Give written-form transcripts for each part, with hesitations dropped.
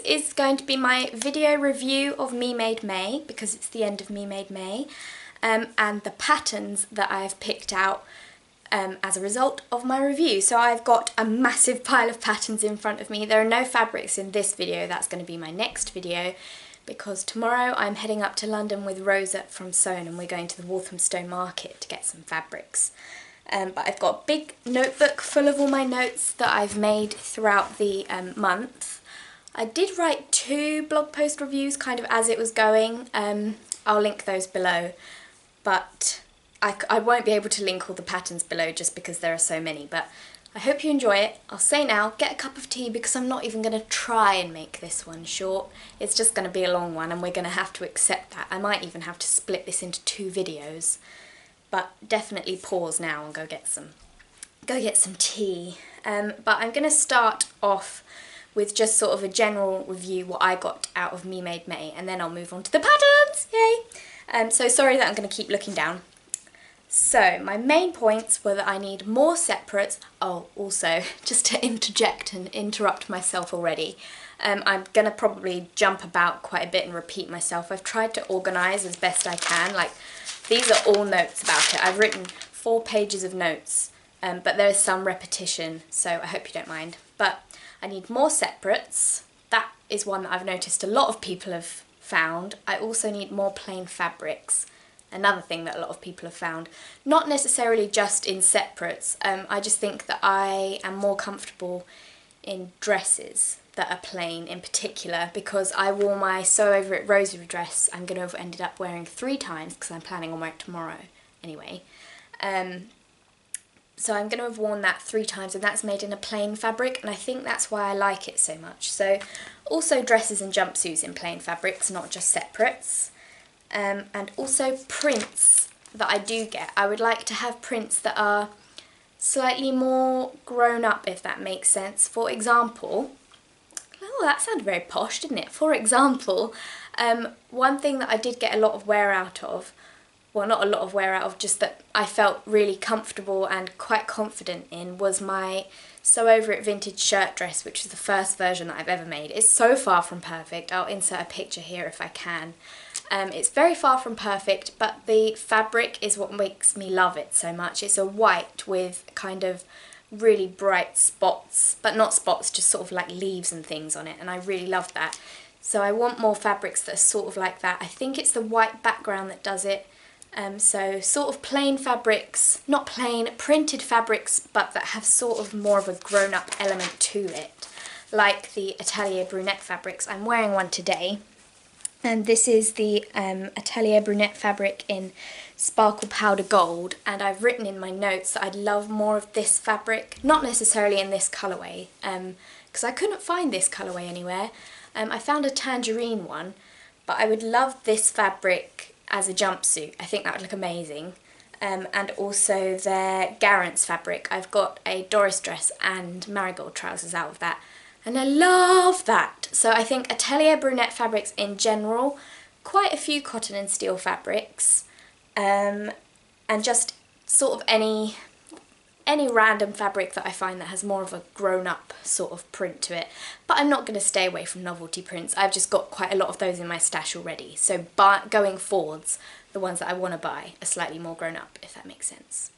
this is going to be my video review of Me Made May, because it's the end of Me Made May, and the patterns that I've picked out as a result of my review. So I've got a massive pile of patterns in front of me. There are no fabrics in this video, that's going to be my next video, because tomorrow I'm heading up to London with Rosa from Sewn and we're going to the Walthamstow market to get some fabrics. But I've got a big notebook full of all my notes that I've made throughout the month. I did write 2 blog post reviews kind of as it was going. I'll link those below, but I won't be able to link all the patterns below just because there are so many, but I hope you enjoy it. I'll say now, get a cup of tea because I'm not even going to try and make this one short. It's just going to be a long one and we're going to have to accept that. I might even have to split this into 2 videos, but definitely pause now and go get some tea. But I'm going to start off with just sort of a general review, what I got out of Me Made May, and then I'll move on to the patterns, yay! So sorry that I'm going to keep looking down. So my main points were that I need more separates. Oh, also, just to interject and interrupt myself already, I'm going to probably jump about quite a bit and repeat myself. I've tried to organise as best I can, like these are all notes about it. I've written 4 pages of notes, but there is some repetition, so I hope you don't mind. But I need more separates. That is one that I've noticed a lot of people have found. I also need more plain fabrics. Another thing that a lot of people have found. Not necessarily just in separates. I just think that I am more comfortable in dresses that are plain in particular, because I wore my Sew Over It rosary dress. I'm going to have ended up wearing 3 times because I'm planning on wearing it tomorrow anyway. So I'm going to have worn that 3 times, and that's made in a plain fabric, and I think that's why I like it so much. So also dresses and jumpsuits in plain fabrics, not just separates. And also prints that I do get. I would like to have prints that are slightly more grown up, if that makes sense. For example, oh, that sounded very posh, didn't it? For example, one thing that I did get a lot of wear out of, well, not a lot of wear out of, just that I felt really comfortable and quite confident in, was my Sew Over It vintage shirt dress, which is the first version that I've ever made. It's so far from perfect. I'll insert a picture here if I can. It's very far from perfect, but the fabric is what makes me love it so much. It's a white with kind of really bright spots, but not spots, just sort of like leaves and things on it, and I really love that. So I want more fabrics that are sort of like that. I think it's the white background that does it. So sort of plain fabrics, not plain, printed fabrics, but that have sort of more of a grown-up element to it, like the Atelier Brunette fabrics. I'm wearing one today, and this is the Atelier Brunette fabric in Sparkle Powder Gold, and I've written in my notes that I'd love more of this fabric, not necessarily in this colourway, because I couldn't find this colourway anywhere. I found a tangerine one, but I would love this fabric as a jumpsuit. I think that would look amazing. And also their Garance fabric. I've got a Doris dress and marigold trousers out of that, and I love that. So I think Atelier Brunette fabrics in general, quite a few cotton and steel fabrics, and just sort of any random fabric that I find that has more of a grown-up sort of print to it. But I'm not going to stay away from novelty prints. I've just got quite a lot of those in my stash already. So going forwards, the ones that I want to buy are slightly more grown-up, if that makes sense.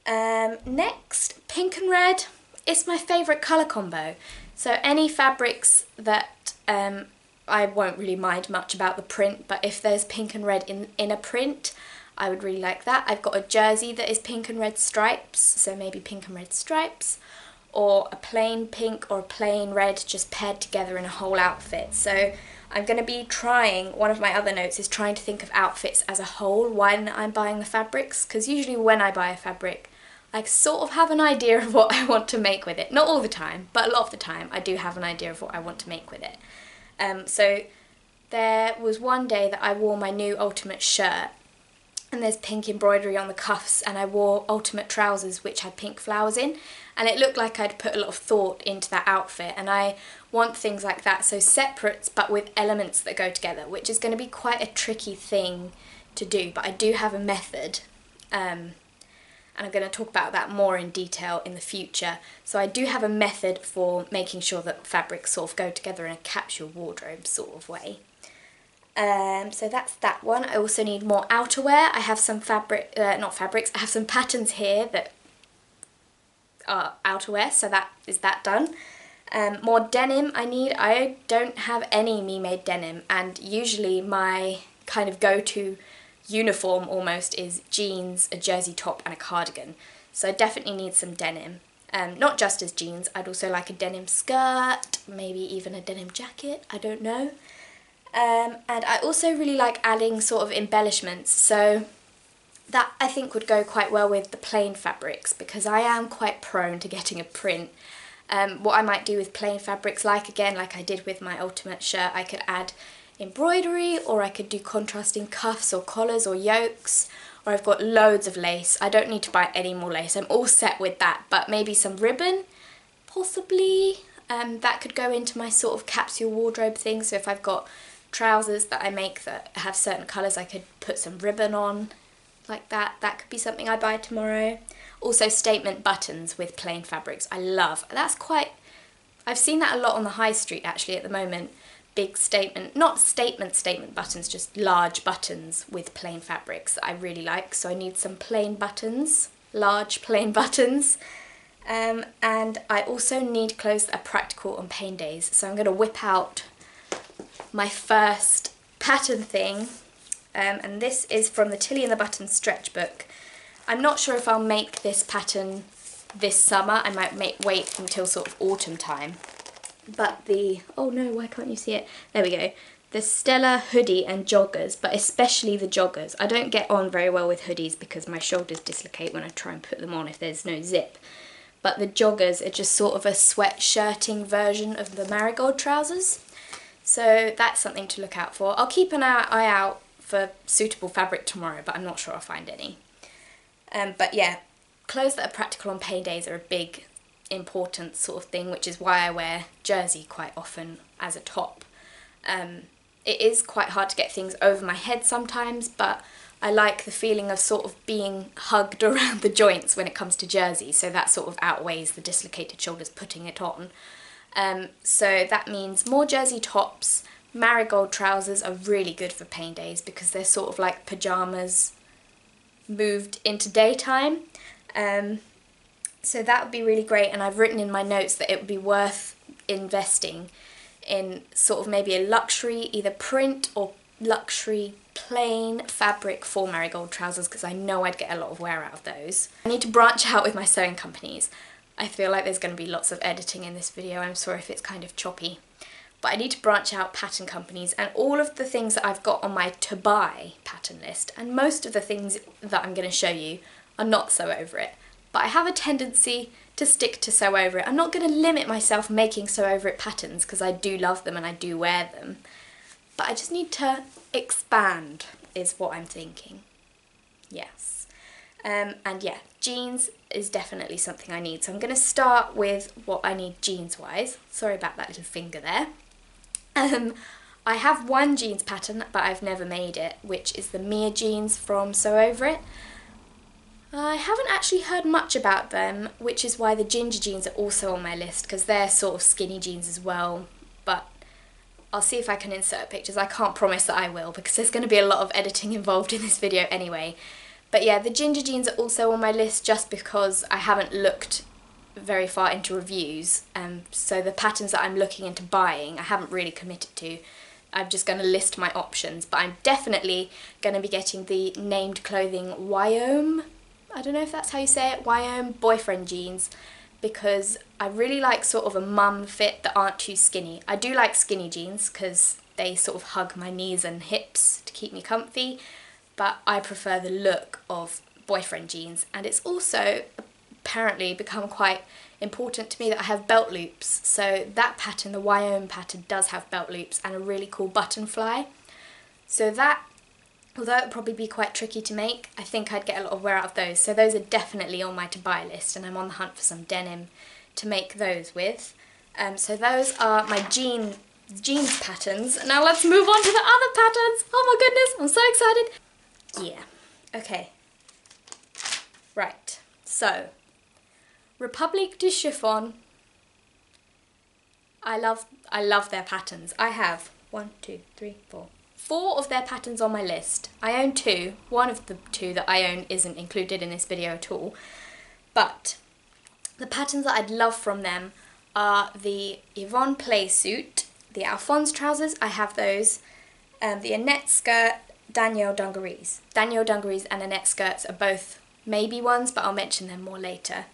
Next, pink and red. It's my favourite colour combo. So any fabrics that I won't really mind much about the print, but if there's pink and red in a print, I would really like that. I've got a jersey that is pink and red stripes, so maybe pink and red stripes, or a plain pink or a plain red just paired together in a whole outfit. So I'm going to be trying, one of my other notes is trying to think of outfits as a whole when I'm buying the fabrics, because usually when I buy a fabric, I sort of have an idea of what I want to make with it. Not all the time, but a lot of the time I do have an idea of what I want to make with it. So there was one day that I wore my new Ultimate shirt, and there's pink embroidery on the cuffs, and I wore Ultimate trousers which had pink flowers in, and it looked like I'd put a lot of thought into that outfit, and I want things like that, so separates but with elements that go together, which is going to be quite a tricky thing to do, but I do have a method. And and I'm going to talk about that more in detail in the future. So I do have a method for making sure that fabrics sort of go together in a capsule wardrobe sort of way. So that's that one. I also need more outerwear. I have some not fabrics, I have some patterns here that are outerwear, so that is that done. More denim I need. I don't have any me-made denim, and usually my kind of go-to uniform almost is jeans, a jersey top and a cardigan. So I definitely need some denim. Not just as jeans, I'd also like a denim skirt, maybe even a denim jacket, I don't know. And I also really like adding sort of embellishments, so that I think would go quite well with the plain fabrics, because I am quite prone to getting a print. What I might do with plain fabrics, like I did with my ultimate shirt, I could add embroidery, or I could do contrasting cuffs or collars or yokes, or I've got loads of lace. I don't need to buy any more lace, I'm all set with that, but maybe some ribbon, possibly. That could go into my sort of capsule wardrobe thing, so if I've got trousers that I make that have certain colours, I could put some ribbon on, like that. That could be something I buy tomorrow. Also statement buttons with plain fabrics, I love. That's quite, I've seen that a lot on the high street actually at the moment. Big statement, not statement buttons, just large buttons with plain fabrics that I really like. So I need some plain buttons, large plain buttons. And I also need clothes that are practical on pain days. So I'm going to whip out my first pattern thing, and this is from the Tilly and the Button stretch book. I'm not sure if I'll make this pattern this summer. I might wait until sort of autumn time. But oh no, why can't you see it? There we go. The Stella hoodie and joggers, but especially the joggers. I don't get on very well with hoodies because my shoulders dislocate when I try and put them on if there's no zip. But the joggers are just sort of a sweatshirting version of the marigold trousers. So that's something to look out for. I'll keep an eye out for suitable fabric tomorrow, but I'm not sure I'll find any. But yeah, clothes that are practical on pain days are a big, important sort of thing, which is why I wear jersey quite often as a top. It is quite hard to get things over my head sometimes, but I like the feeling of sort of being hugged around the joints when it comes to jersey, so that sort of outweighs the dislocated shoulders putting it on. So that means more jersey tops. Marigold trousers are really good for pain days because they're sort of like pyjamas moved into daytime. So that would be really great, and I've written in my notes that it would be worth investing in sort of maybe a luxury, either print or luxury plain fabric for marigold trousers, because I know I'd get a lot of wear out of those. I need to branch out with my sewing companies. I feel like there's going to be lots of editing in this video, I'm sorry if it's kind of choppy. But I need to branch out pattern companies, and all of the things that I've got on my to buy pattern list, and most of the things that I'm going to show you are not sew over it. But I have a tendency to stick to sew over it. I'm not going to limit myself making sew over it patterns because I do love them and I do wear them. But I just need to expand is what I'm thinking. Yes. And yeah, jeans is definitely something I need. So I'm going to start with what I need jeans-wise. Sorry about that little finger there. I have one jeans pattern, but I've never made it, which is the Mia jeans from Sew Over It. I haven't actually heard much about them, which is why the ginger jeans are also on my list, because they're sort of skinny jeans as well, but I'll see if I can insert pictures. I can't promise that I will, because there's going to be a lot of editing involved in this video anyway. But yeah, the ginger jeans are also on my list just because I haven't looked very far into reviews, so the patterns that I'm looking into buying I haven't really committed to. I'm just going to list my options, but I'm definitely going to be getting the named clothing Wyoming, I don't know if that's how you say it, Wyoming boyfriend jeans, because I really like sort of a mum fit that aren't too skinny. I do like skinny jeans because they sort of hug my knees and hips to keep me comfy, but I prefer the look of boyfriend jeans, and it's also apparently become quite important to me that I have belt loops. So that pattern, the Wyoming pattern, does have belt loops and a really cool button fly. So that, although it would probably be quite tricky to make, I think I'd get a lot of wear out of those. So those are definitely on my to buy list, and I'm on the hunt for some denim to make those with. So those are my jeans patterns. Now let's move on to the other patterns. Oh my goodness, I'm so excited. Yeah, okay. Right. So, Republique du Chiffon. I love their patterns. I have 4 of their patterns on my list. I own 2. One of the 2 that I own isn't included in this video at all. But the patterns that I'd love from them are the Yvonne play suit, the Alphonse trousers, I have those, the Annette skirt, Danielle dungarees. Danielle dungarees and Annette skirts are both maybe ones, but I'll mention them more later.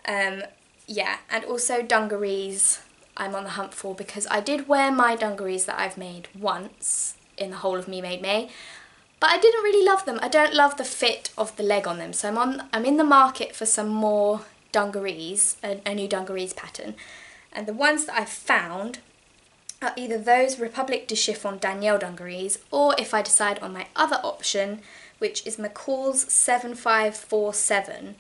Yeah, and also dungarees I'm on the hunt for, because I did wear my dungarees that I've made once in the whole of Me Made May, but I didn't really love them. I don't love the fit of the leg on them, so I'm in the market for some more dungarees, a new dungarees pattern, and the ones that I've found are either those Republique du Chiffon Danielle dungarees, or if I decide on my other option, which is McCall's 7547,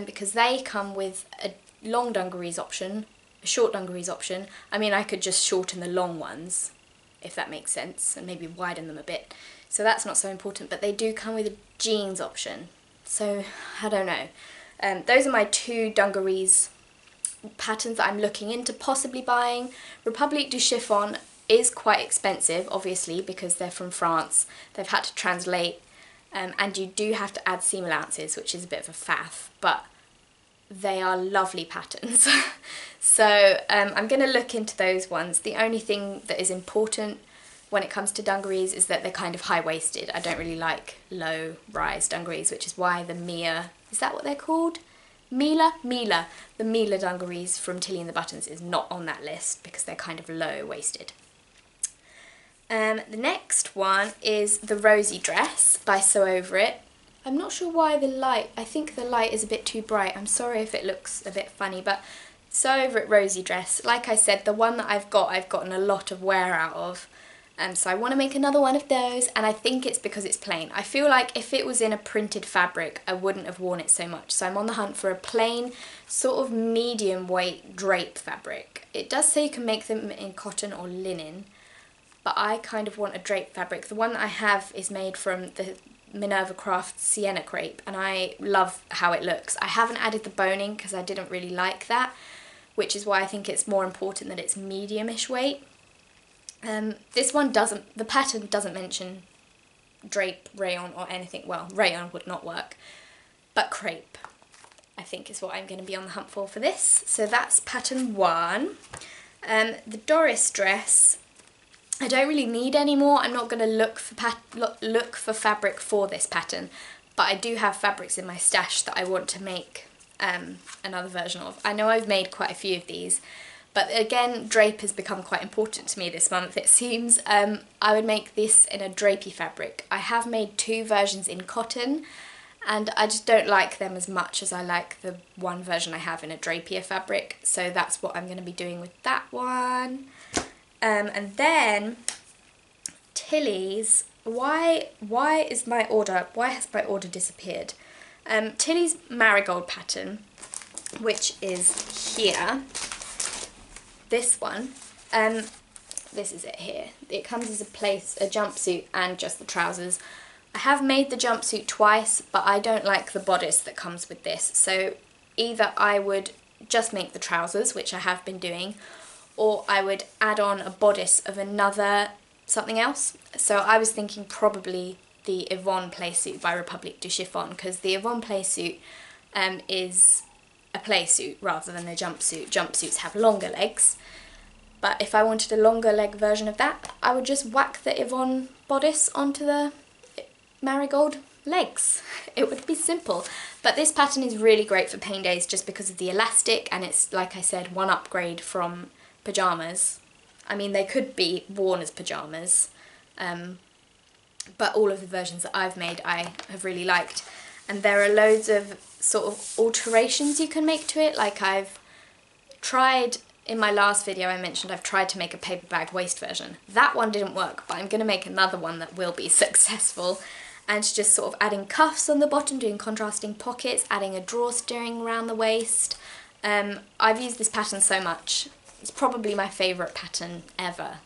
because they come with a long dungarees option, a short dungarees option. I mean, I could just shorten the long ones, if that makes sense, and maybe widen them a bit. So that's not so important, but they do come with a jeans option. So, I don't know. Those are my 2 dungarees patterns that I'm looking into possibly buying. Republique du Chiffon is quite expensive, obviously, because they're from France. They've had to translate, and you do have to add seam allowances, which is a bit of a faff, but they are lovely patterns. So I'm going to look into those ones. The only thing that is important when it comes to dungarees is that they're kind of high-waisted. I don't really like low-rise dungarees, which is why the Mia, is that what they're called? Mila? Mila. The Mila dungarees from Tilly and the Buttons is not on that list because they're kind of low-waisted. The next one is the Rosy dress by Sew Over It. I'm not sure why the light, I think the light is a bit too bright. I'm sorry if it looks a bit funny, but Sew Over It Rosy dress. Like I said, the one that I've gotten a lot of wear out of. So I want to make another one of those, and I think it's because it's plain. I feel like if it was in a printed fabric, I wouldn't have worn it so much. So I'm on the hunt for a plain, sort of medium weight drape fabric. It does say you can make them in cotton or linen, but I kind of want a drape fabric. The one that I have is made from the Minerva Craft Sienna crepe, and I love how it looks. I haven't added the boning because I didn't really like that, which is why I think it's more important that it's medium-ish weight. This one doesn't, the pattern doesn't mention drape, rayon or anything. Well, rayon would not work, but crepe I think is what I'm going to be on the hunt for this. So that's pattern 1. The Doris dress, I don't really need any more. I'm not going to look for fabric for this pattern, but I do have fabrics in my stash that I want to make another version of. I know I've made quite a few of these, but again, drape has become quite important to me this month, it seems. I would make this in a drapey fabric. I have made 2 versions in cotton, and I just don't like them as much as I like the one version I have in a drapier fabric, so that's what I'm going to be doing with that one. And then Tilly's, why has my order disappeared? Tilly's marigold pattern, which is here. This one, this is it here. It comes as a jumpsuit and just the trousers. I have made the jumpsuit twice, but I don't like the bodice that comes with this. So either I would just make the trousers, which I have been doing, or I would add on a bodice of another something else. So I was thinking probably the Yvonne playsuit by Republique du Chiffon, because the Yvonne playsuit is a playsuit rather than a jumpsuit. Jumpsuits have longer legs, but if I wanted a longer leg version of that, I would just whack the Yvonne bodice onto the marigold legs. It would be simple. But this pattern is really great for pain days just because of the elastic, and it's, like I said, one upgrade from pyjamas. I mean, they could be worn as pyjamas, but all of the versions that I've made I have really liked. And there are loads of sort of alterations you can make to it. Like I've tried, in my last video I mentioned I've tried to make a paper bag waist version. That one didn't work, but I'm going to make another one that will be successful. And just sort of adding cuffs on the bottom, doing contrasting pockets, adding a drawstring around the waist. I've used this pattern so much. It's probably my favourite pattern ever.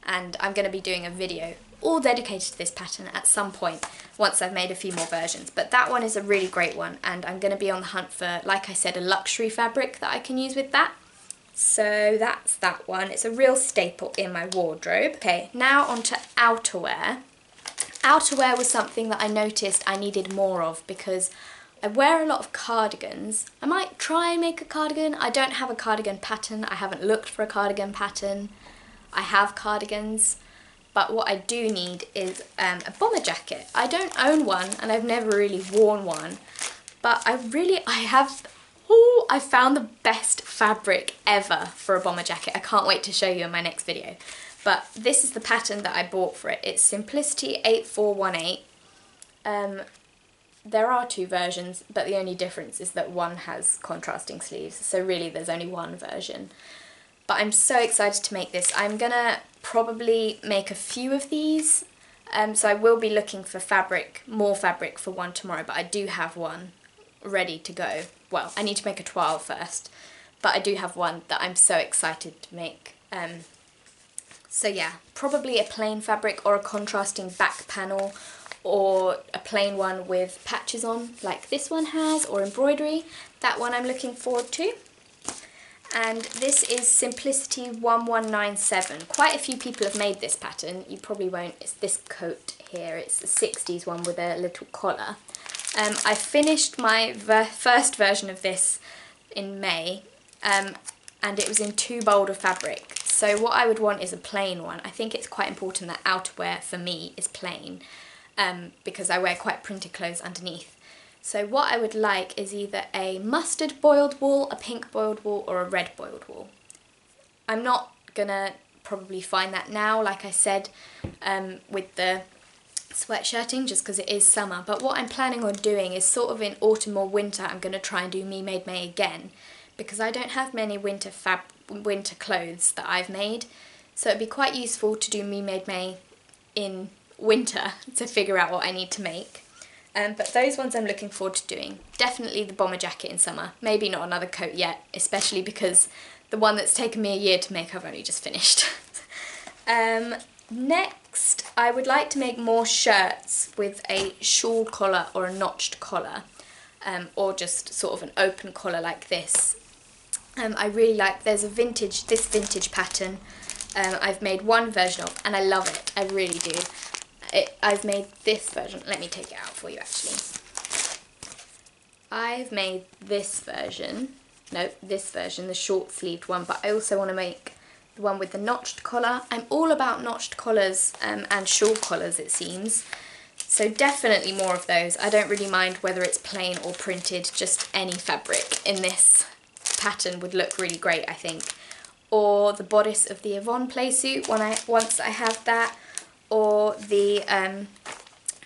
And I'm going to be doing a video all dedicated to this pattern at some point once I've made a few more versions. But that one is a really great one, and I'm going to be on the hunt for, like I said, a luxury fabric that I can use with that. So that's that one. It's a real staple in my wardrobe. Okay, now on to outerwear. Outerwear was something that I noticed I needed more of because I wear a lot of cardigans. I might try and make a cardigan. I don't have a cardigan pattern. I haven't looked for a cardigan pattern. I have cardigans, but what I do need is a bomber jacket. I don't own one and I've never really worn one, but I found the best fabric ever for a bomber jacket. I can't wait to show you in my next video. But this is the pattern that I bought for it. It's Simplicity 8418. There are two versions, but the only difference is that one has contrasting sleeves. So really there's only one version. But I'm so excited to make this. I'm gonna probably make a few of these. So I will be looking for fabric, more fabric for one tomorrow, but I do have one ready to go. Well, I need to make a toile first, but I do have one that I'm so excited to make. So yeah, probably a plain fabric or a contrasting back panel, or a plain one with patches on like this one has, or embroidery. That one I'm looking forward to. And this is Simplicity 1197. Quite a few people have made this pattern. You probably won't. It's this coat here. It's the 60s one with a little collar. I finished my first version of this in May, and it was in too bold a fabric. So what I would want is a plain one. I think it's quite important that outerwear for me is plain, because I wear quite printed clothes underneath. So what I would like is either a mustard boiled wool, a pink boiled wool, or a red boiled wool. I'm not gonna probably find that now, like I said, with the sweatshirting, just because it is summer. But what I'm planning on doing is sort of in autumn or winter, I'm gonna try and do Me Made May again, because I don't have many winter clothes that I've made. So it'd be quite useful to do Me Made May in winter to figure out what I need to make. But those ones I'm looking forward to doing. Definitely the bomber jacket in summer. Maybe not another coat yet, especially because the one that's taken me a year to make I've only just finished. Next, I would like to make more shirts with a shawl collar or a notched collar, or just sort of an open collar like this. I really like, there's this vintage pattern I've made one version of, and I love it, I really do. I've made this version, let me take it out for you actually. I've made this version, the short sleeved one, but I also want to make the one with the notched collar. I'm all about notched collars and shawl collars, it seems. So definitely more of those. I don't really mind whether it's plain or printed, just any fabric in this pattern would look really great, I think. Or the bodice of the Yvonne playsuit once I have that. Or the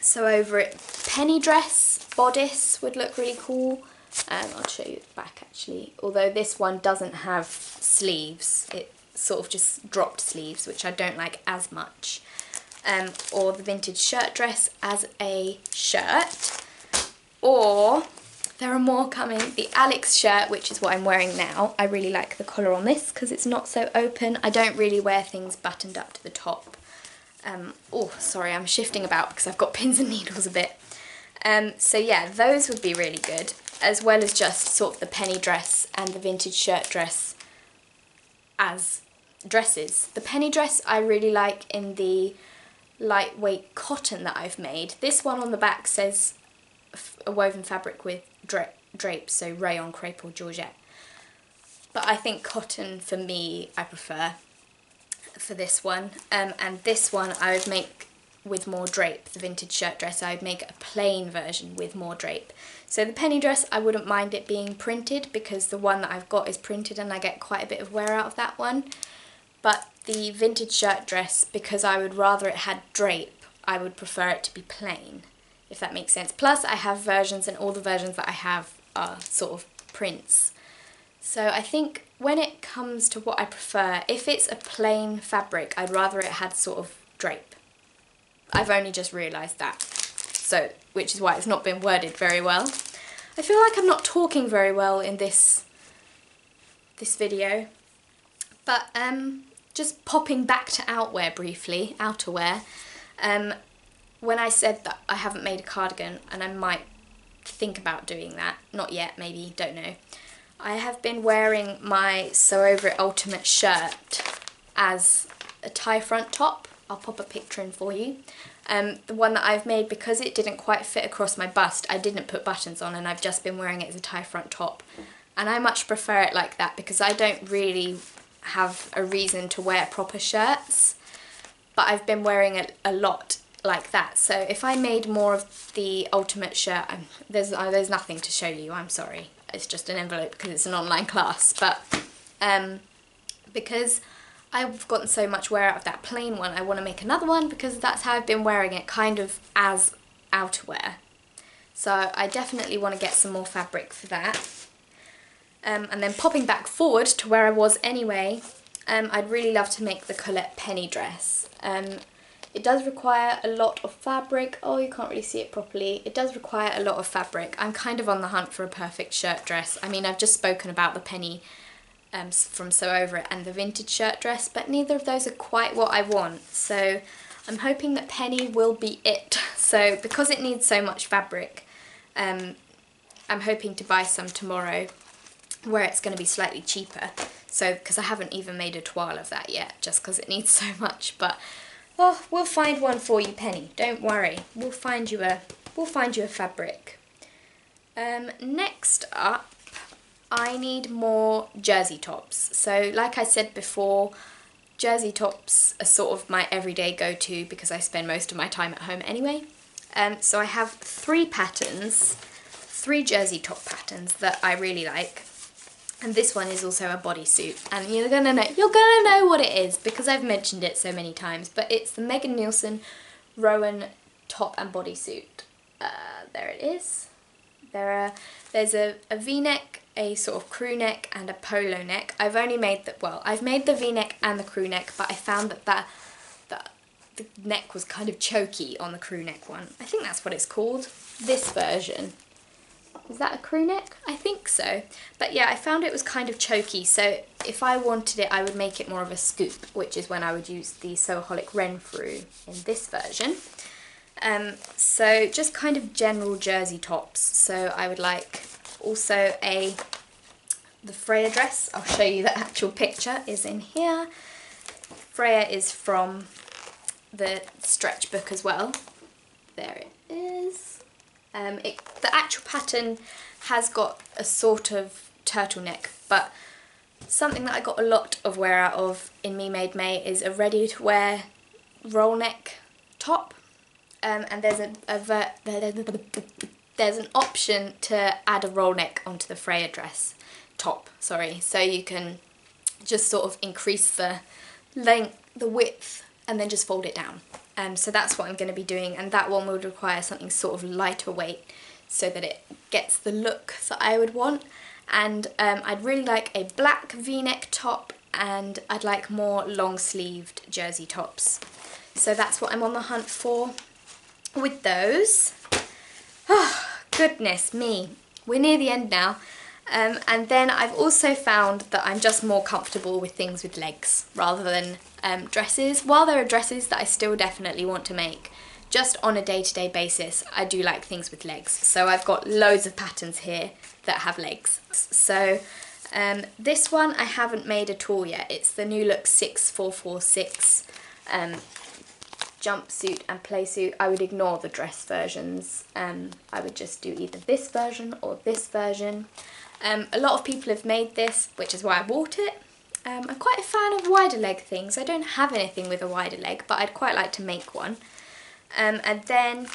sew over it penny dress bodice would look really cool. I'll show you the back actually, although this one doesn't have sleeves, it sort of just dropped sleeves, which I don't like as much. Or the vintage shirt dress as a shirt, or there are more coming. The Alex shirt, which is what I'm wearing now. I really like the collar on this because it's not so open. I don't really wear things buttoned up to the top. Oh, sorry, I'm shifting about because I've got pins and needles a bit. So yeah, those would be really good, as well as just sort of the penny dress and the vintage shirt dress as dresses. The penny dress I really like in the lightweight cotton that I've made. This one on the back says a woven fabric with drapes, so rayon, crepe or georgette. But I think cotton for me I prefer for this one, and this one I would make with more drape. The vintage shirt dress I would make a plain version with more drape. So the penny dress I wouldn't mind it being printed because the one that I've got is printed and I get quite a bit of wear out of that one. But the vintage shirt dress, because I would rather it had drape, I would prefer it to be plain, if that makes sense. Plus I have versions, and all the versions that I have are sort of prints. So I think when it comes to what I prefer, if it's a plain fabric, I'd rather it had sort of drape. I've only just realised that, so which is why it's not been worded very well. I feel like I'm not talking very well in this video, but just popping back to outerwear briefly, When I said that I haven't made a cardigan, and I might think about doing that, not yet, maybe, don't know. I have been wearing my Sew Over It Ultimate shirt as a tie front top. I'll pop a picture in for you. The one that I've made, because it didn't quite fit across my bust, I didn't put buttons on, and I've just been wearing it as a tie front top. And I much prefer it like that because I don't really have a reason to wear proper shirts, but I've been wearing it a lot like that. So if I made more of the ultimate shirt, there's nothing to show you, I'm sorry. It's just an envelope because it's an online class, but because I've gotten so much wear out of that plain one, I want to make another one because that's how I've been wearing it, kind of as outerwear. So I definitely want to get some more fabric for that. And then popping back forward to where I was anyway, I'd really love to make the Colette Penny dress. It does require a lot of fabric. Oh, you can't really see it properly. It does require a lot of fabric. I'm kind of on the hunt for a perfect shirt dress. I mean, I've just spoken about the Penny from Sew Over It and the vintage shirt dress, but neither of those are quite what I want. So I'm hoping that Penny will be it. So because it needs so much fabric, I'm hoping to buy some tomorrow where it's going to be slightly cheaper. So, because I haven't even made a toile of that yet, just because it needs so much. But oh, we'll find one for you, Penny. Don't worry. We'll find you a fabric. Next up, I need more jersey tops. So, like I said before, jersey tops are sort of my everyday go-to because I spend most of my time at home anyway. So I have three jersey top patterns that I really like. And this one is also a bodysuit, and you're gonna know what it is because I've mentioned it so many times. But it's the Megan Nielsen Rowan top and bodysuit. There it is. There's a V-neck, a sort of crew neck, and a polo neck. I've made the V-neck and the crew neck, but I found that the neck was kind of choky on the crew neck one. I think that's what it's called. This version. Is that a crew neck? I think so. But yeah, I found it was kind of choky, so if I wanted it, I would make it more of a scoop, which is when I would use the Sewaholic Renfrew in this version. So just kind of general jersey tops. So I would like also the Freya dress. I'll show you the actual picture is in here. Freya is from the stretch book as well. There it is. The actual pattern has got a sort of turtleneck, but something that I got a lot of wear out of in Me Made May is a ready-to-wear roll neck top, and there's an option to add a roll neck onto the Freya dress top. Sorry, so you can just sort of increase the length, the width, and then just fold it down. So that's what I'm going to be doing, and that one would require something sort of lighter weight so that it gets the look that I would want. And I'd really like a black V-neck top, and I'd like more long-sleeved jersey tops. So that's what I'm on the hunt for with those. Oh, goodness me. We're near the end now. And then I've also found that I'm just more comfortable with things with legs rather than dresses. While there are dresses that I still definitely want to make, just on a day-to-day basis, I do like things with legs. So I've got loads of patterns here that have legs. So this one I haven't made at all yet. It's the New Look 6446 jumpsuit and playsuit. I would ignore the dress versions. I would just do either this version or this version. A lot of people have made this, which is why I bought it. I'm quite a fan of wider leg things. I don't have anything with a wider leg, but I'd quite like to make one. And then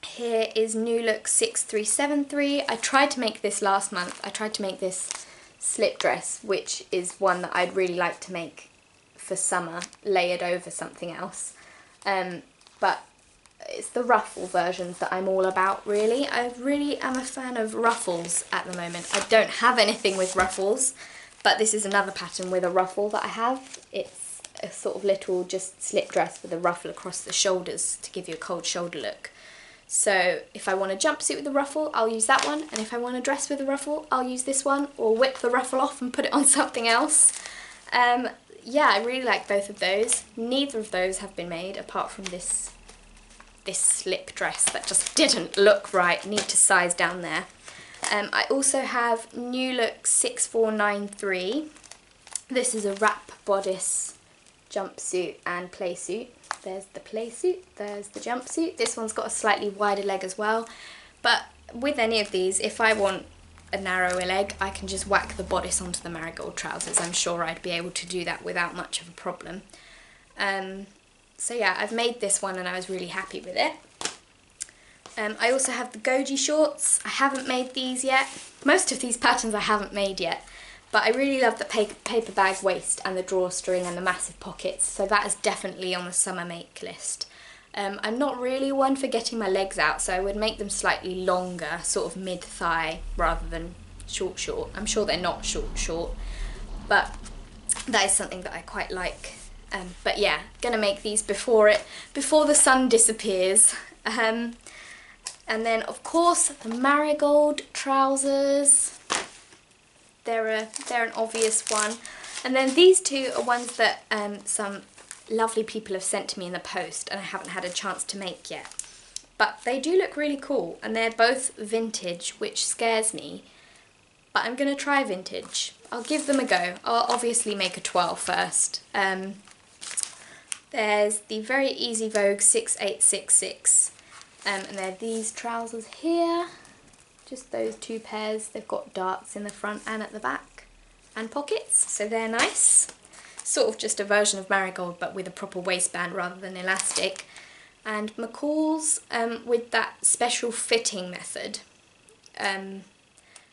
here is New Look 6373. I tried to make this last month. I tried to make this slip dress, which is one that I'd really like to make for summer, layered over something else. But it's the ruffle versions that I'm all about, really. I really am a fan of ruffles at the moment. I don't have anything with ruffles, but this is another pattern with a ruffle that I have. It's a sort of little just slip dress with a ruffle across the shoulders to give you a cold shoulder look. So if I want a jumpsuit with a ruffle, I'll use that one, and if I want a dress with a ruffle, I'll use this one, or whip the ruffle off and put it on something else. Yeah, I really like both of those. Neither of those have been made, apart from this this slip dress that just didn't look right. Need to size down there. I also have New Look 6493. This is a wrap bodice jumpsuit and play suit. There's the play suit, there's the jumpsuit. This one's got a slightly wider leg as well, but with any of these, if I want a narrower leg, I can just whack the bodice onto the marigold trousers. I'm sure I'd be able to do that without much of a problem. So yeah, I've made this one and I was really happy with it. I also have the goji shorts. I haven't made these yet. Most of these patterns I haven't made yet, but I really love the paper bag waist and the drawstring and the massive pockets, so that is definitely on the summer make list. I'm not really one for getting my legs out, so I would make them slightly longer, sort of mid-thigh rather than short. I'm sure they're not short, but that is something that I quite like. But yeah, gonna make these before the sun disappears. And then of course the marigold trousers. They're an obvious one. And then these two are ones that some lovely people have sent to me in the post and I haven't had a chance to make yet. But they do look really cool and they're both vintage, which scares me. But I'm going to try vintage. I'll give them a go. I'll obviously make a 12 first. There's the Very Easy Vogue 6866. And they're these trousers here. Just those two pairs. They've got darts in the front and at the back. And pockets, so they're nice. Sort of just a version of marigold but with a proper waistband rather than elastic. And McCall's with that special fitting method. And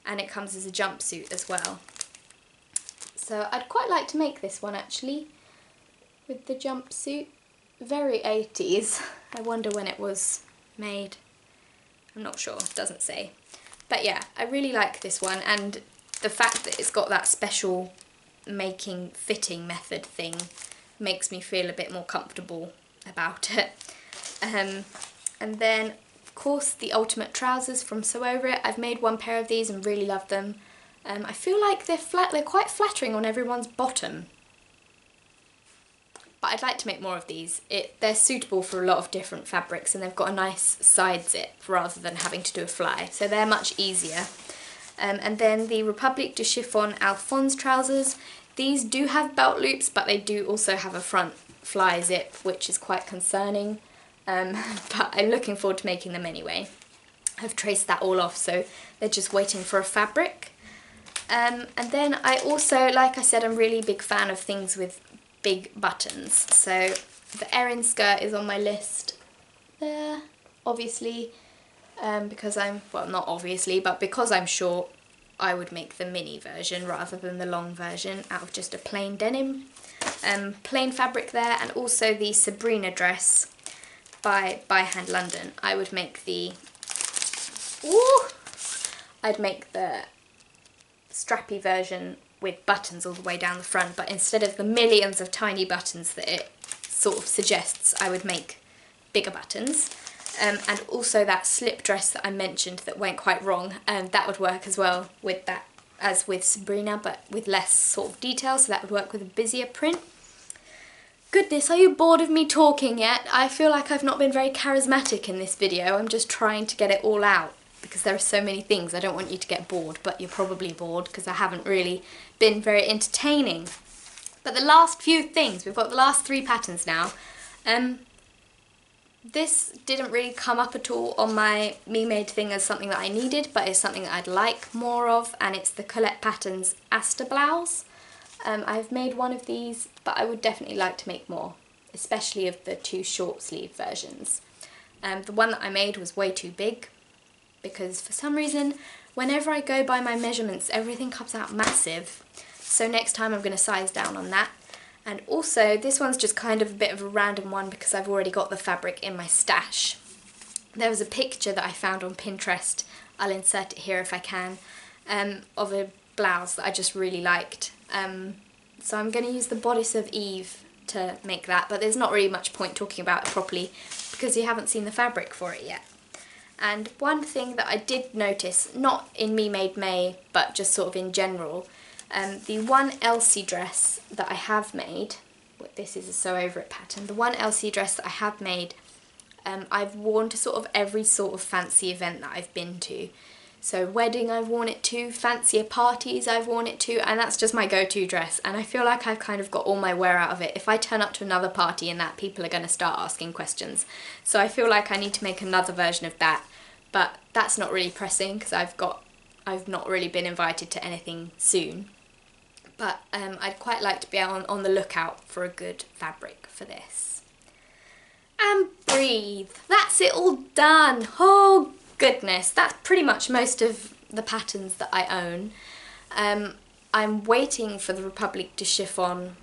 it comes as a jumpsuit as well. So I'd quite like to make this one actually, with the jumpsuit. Very 80s. I wonder when it was made. I'm not sure, it doesn't say. But yeah, I really like this one, and the fact that it's got that special making fitting method thing makes me feel a bit more comfortable about it. And then of course the ultimate trousers from Sew Over It. I've made one pair of these and really love them. I feel like they're quite flattering on everyone's bottom. But I'd like to make more of these. They're suitable for a lot of different fabrics and they've got a nice side zip rather than having to do a fly, so they're much easier. And then the Republique du Chiffon Alphonse trousers. These do have belt loops, but they do also have a front fly zip, which is quite concerning. But I'm looking forward to making them anyway. I've traced that all off, so they're just waiting for a fabric. And then I also, like I said, I'm really big fan of things with big buttons. So the Erin skirt is on my list there, obviously. Because not obviously, but because I'm short, I would make the mini version rather than the long version out of just a plain denim. Plain fabric there, and also the Sabrina dress by Hand London. I would make the... I'd make the strappy version with buttons all the way down the front, but instead of the millions of tiny buttons that it sort of suggests, I would make bigger buttons. And also that slip dress that I mentioned that went quite wrong, that would work as well with that, as with Sabrina, but with less sort of detail, so that would work with a busier print. Goodness, are you bored of me talking yet? I feel like I've not been very charismatic in this video. I'm just trying to get it all out because there are so many things. I don't want you to get bored, but you're probably bored because I haven't really been very entertaining. But the last few things, we've got the last 3 patterns now. This didn't really come up at all on my Me Made thing as something that I needed, but it's something that I'd like more of, and it's the Colette Patterns Asta blouse. I've made one of these, but I would definitely like to make more, especially of the 2 short sleeve versions. The one that I made was way too big, because for some reason, whenever I go by my measurements, everything comes out massive. So next time I'm going to size down on that. And also, this one's just kind of a bit of a random one because I've already got the fabric in my stash. There was a picture that I found on Pinterest, I'll insert it here if I can, of a blouse that I just really liked. So I'm going to use the Bodice of Eve to make that, but there's not really much point talking about it properly because you haven't seen the fabric for it yet. And one thing that I did notice, not in Me Made May, but just sort of in general, the one Elsie dress that I have made, this is a Sew Over It pattern, the one Elsie dress that I have made I've worn to sort of every sort of fancy event that I've been to. So wedding I've worn it to, fancier parties I've worn it to, and that's just my go-to dress, and I feel like I've kind of got all my wear out of it. If I turn up to another party in that, people are going to start asking questions. So I feel like I need to make another version of that, but that's not really pressing because I've not really been invited to anything soon. But I'd quite like to be on the lookout for a good fabric for this. And breathe. That's it all done. Oh goodness, that's pretty much most of the patterns that I own. I'm waiting for the Republic du Chiffon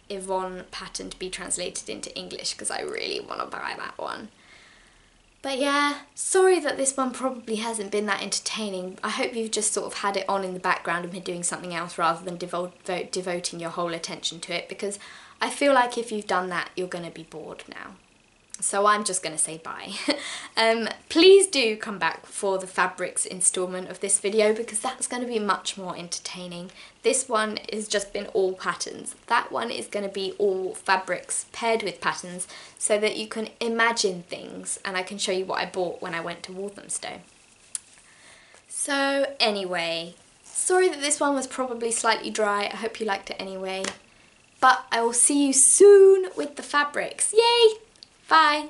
Yvonne pattern to be translated into English because I really want to buy that one. But yeah, sorry that this one probably hasn't been that entertaining. I hope you've just sort of had it on in the background and been doing something else rather than devoting your whole attention to it, because I feel like if you've done that, you're going to be bored now. So I'm just going to say bye. Please do come back for the fabrics installment of this video because that's going to be much more entertaining. This one has just been all patterns. That one is going to be all fabrics paired with patterns so that you can imagine things, and I can show you what I bought when I went to Walthamstow. So anyway, sorry that this one was probably slightly dry. I hope you liked it anyway. But I will see you soon with the fabrics. Yay! Bye!